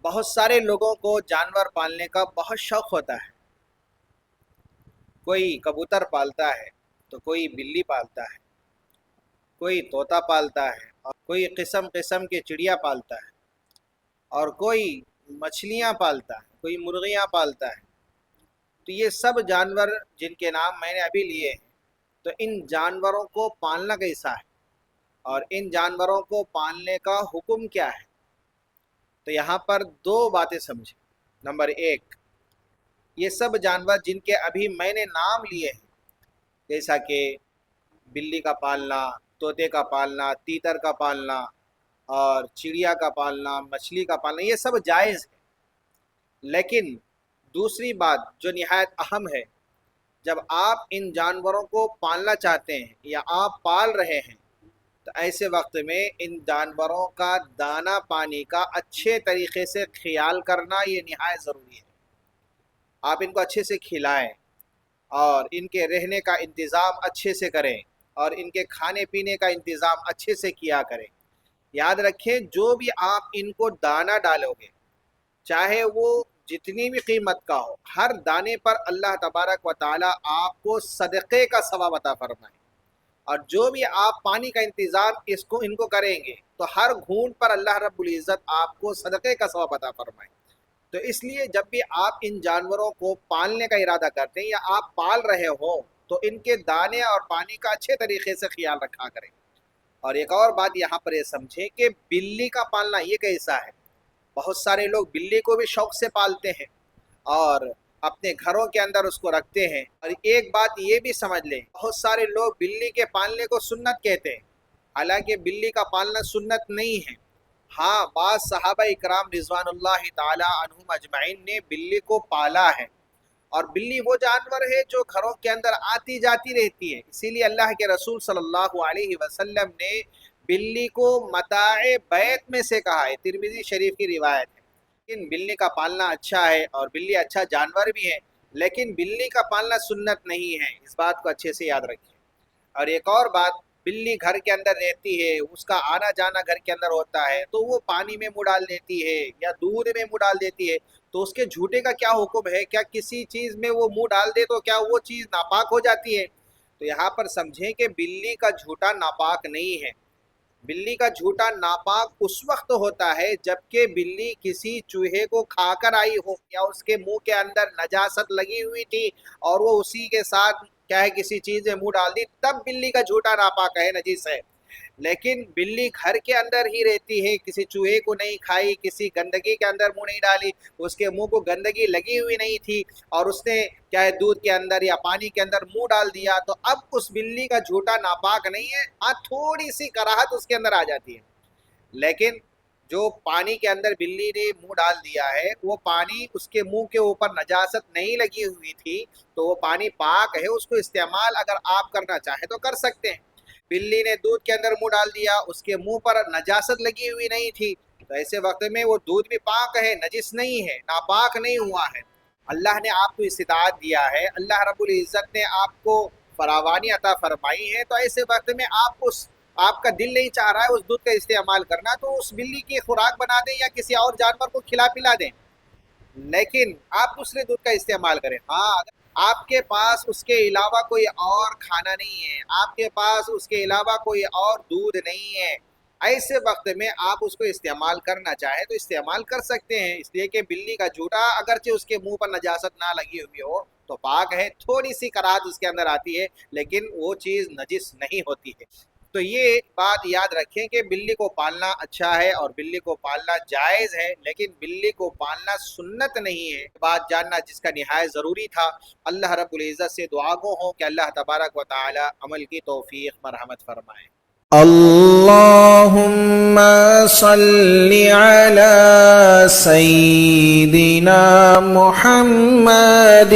بہت سارے لوگوں کو جانور پالنے کا بہت شوق ہوتا ہے۔ کوئی کبوتر پالتا ہے تو کوئی بلی پالتا ہے، کوئی طوطا پالتا ہے، اور کوئی قسم قسم کے چڑیا پالتا ہے، اور کوئی مچھلیاں پالتا ہے، کوئی مرغیاں پالتا ہے۔ تو یہ سب جانور جن کے نام میں نے ابھی لیے ہیں، تو ان جانوروں کو پالنا کیسا ہے اور ان جانوروں کو پالنے کا حکم کیا ہے؟ تو یہاں پر دو باتیں سمجھیں۔ نمبر ایک، یہ سب جانور جن کے ابھی میں نے نام لیے ہیں، جیسا کہ بلی کا پالنا، طوطے کا پالنا، تیتر کا پالنا، اور چڑیا کا پالنا، مچھلی کا پالنا، یہ سب جائز ہے۔ لیکن دوسری بات جو نہایت اہم ہے، جب آپ ان جانوروں کو پالنا چاہتے ہیں یا آپ پال رہے ہیں، تو ایسے وقت میں ان جانوروں کا دانہ پانی کا اچھے طریقے سے خیال کرنا یہ نہایت ضروری ہے۔ آپ ان کو اچھے سے کھلائیں اور ان کے رہنے کا انتظام اچھے سے کریں اور ان کے کھانے پینے کا انتظام اچھے سے کیا کریں۔ یاد رکھیں، جو بھی آپ ان کو دانہ ڈالو گے، چاہے وہ جتنی بھی قیمت کا ہو، ہر دانے پر اللہ تبارک و تعالی آپ کو صدقے کا ثواب عطا فرمائے۔ اور جو بھی آپ پانی کا انتظام ان کو کریں گے، تو ہر گھونٹ پر اللہ رب العزت آپ کو صدقے کا ثواب عطا فرمائے۔ تو اس لیے جب بھی آپ ان جانوروں کو پالنے کا ارادہ کرتے ہیں یا آپ پال رہے ہو، تو ان کے دانے اور پانی کا اچھے طریقے سے خیال رکھا کریں۔ اور ایک اور بات یہاں پر یہ سمجھیں کہ بلی کا پالنا یہ کیسا ہے۔ بہت سارے لوگ بلی کو بھی شوق سے پالتے ہیں اور اپنے گھروں کے اندر اس کو رکھتے ہیں۔ اور ایک بات یہ بھی سمجھ لیں، بہت سارے لوگ بلی کے پالنے کو سنت کہتے ہیں، حالانکہ بلی کا پالنا سنت نہیں ہے۔ ہاں، بعض صحابہ اکرام رضوان اللہ تعالی عنہم اجمعین نے بلی کو پالا ہے، اور بلی وہ جانور ہے جو گھروں کے اندر آتی جاتی رہتی ہے۔ اسی لیے اللہ کے رسول صلی اللہ علیہ وسلم نے بلی کو متاع بیت میں سے کہا ہے، ترمذی شریف کی روایت ہے۔ لیکن بلی کا پالنا اچھا ہے اور بلی اچھا جانور بھی ہے، لیکن بلی کا پالنا سنت نہیں ہے، اس بات کو اچھے سے یاد رکھیں۔ اور ایک اور بات، بلی گھر کے اندر رہتی ہے، اس کا آنا جانا گھر کے اندر ہوتا ہے، تو وہ پانی میں منہ ڈال دیتی ہے یا دودھ میں منہ ڈال دیتی ہے، تو اس کے جھوٹے کا کیا حکم ہے؟ کیا کسی چیز میں وہ منہ ڈال دے تو کیا وہ چیز ناپاک ہو جاتی ہے؟ تو یہاں پر سمجھیں کہ بلی کا جھوٹا ناپاک نہیں ہے۔ بلی کا جھوٹا ناپاک اس وقت ہوتا ہے جبکہ بلی کسی چوہے کو کھا کر آئی ہو، یا اس کے منہ کے اندر نجاست لگی ہوئی تھی اور وہ اسی کے ساتھ کیا ہے کسی چیز میں منہ ڈال دی، تب بلی کا جھوٹا ناپاک ہے، نجس ہے۔ لیکن بلی گھر کے اندر ہی رہتی ہے، کسی چوہے کو نہیں کھائی، کسی گندگی کے اندر منہ نہیں ڈالی، اس کے منہ کو گندگی لگی ہوئی نہیں تھی، اور اس نے کیا ہے دودھ کے اندر یا پانی کے اندر منہ ڈال دیا، تو اب اس بلی کا جھوٹا ناپاک نہیں ہے۔ ہاں، تھوڑی سی کراہت اس کے اندر آ جاتی ہے، لیکن جو پانی کے اندر بلی نے منہ ڈال دیا ہے، وہ پانی اس کے منہ کے اوپر نجاست نہیں لگی ہوئی تھی، تو وہ پانی پاک ہے، اس کو استعمال اگر آپ کرنا چاہیں تو کر سکتے ہیں۔ بلی نے دودھ کے اندر منہ ڈال دیا، اس کے منہ پر نجاست لگی ہوئی نہیں تھی، تو ایسے وقت میں وہ دودھ بھی پاک ہے، نجس نہیں ہے، ناپاک نہیں ہوا ہے۔ اللہ نے آپ کو استطاعت دیا ہے، اللہ رب العزت نے آپ کو فراوانی عطا فرمائی ہے، تو ایسے وقت میں آپ کا دل نہیں چاہ رہا ہے اس دودھ کا استعمال کرنا، تو اس بلی کی خوراک بنا دیں یا کسی اور جانور کو کھلا پلا دیں، لیکن آپ دوسرے دودھ کا استعمال کریں۔ ہاں، اگر آپ کے پاس اس کے علاوہ کوئی اور کھانا نہیں ہے، آپ کے پاس اس کے علاوہ کوئی اور دودھ نہیں ہے، ایسے وقت میں آپ اس کو استعمال کرنا چاہیں تو استعمال کر سکتے ہیں، اس لیے کہ بلی کا جھوٹا اگرچہ اس کے منہ پر نجاست نہ لگی ہوئی ہو تو پاک ہے، تھوڑی سی کراہت اس کے اندر آتی ہے، لیکن وہ چیز نجس نہیں ہوتی ہے۔ تو یہ بات یاد رکھیں کہ بلی کو پالنا اچھا ہے اور بلی کو پالنا جائز ہے، لیکن بلی کو پالنا سنت نہیں ہے۔ بات جاننا جس کا نہایت ضروری تھا۔ اللہ رب العزت سے دعا گو ہوں کہ اللہ تبارک و تعالی عمل کی توفیق مرحمت فرمائے۔ اللهم صل على سيدنا محمد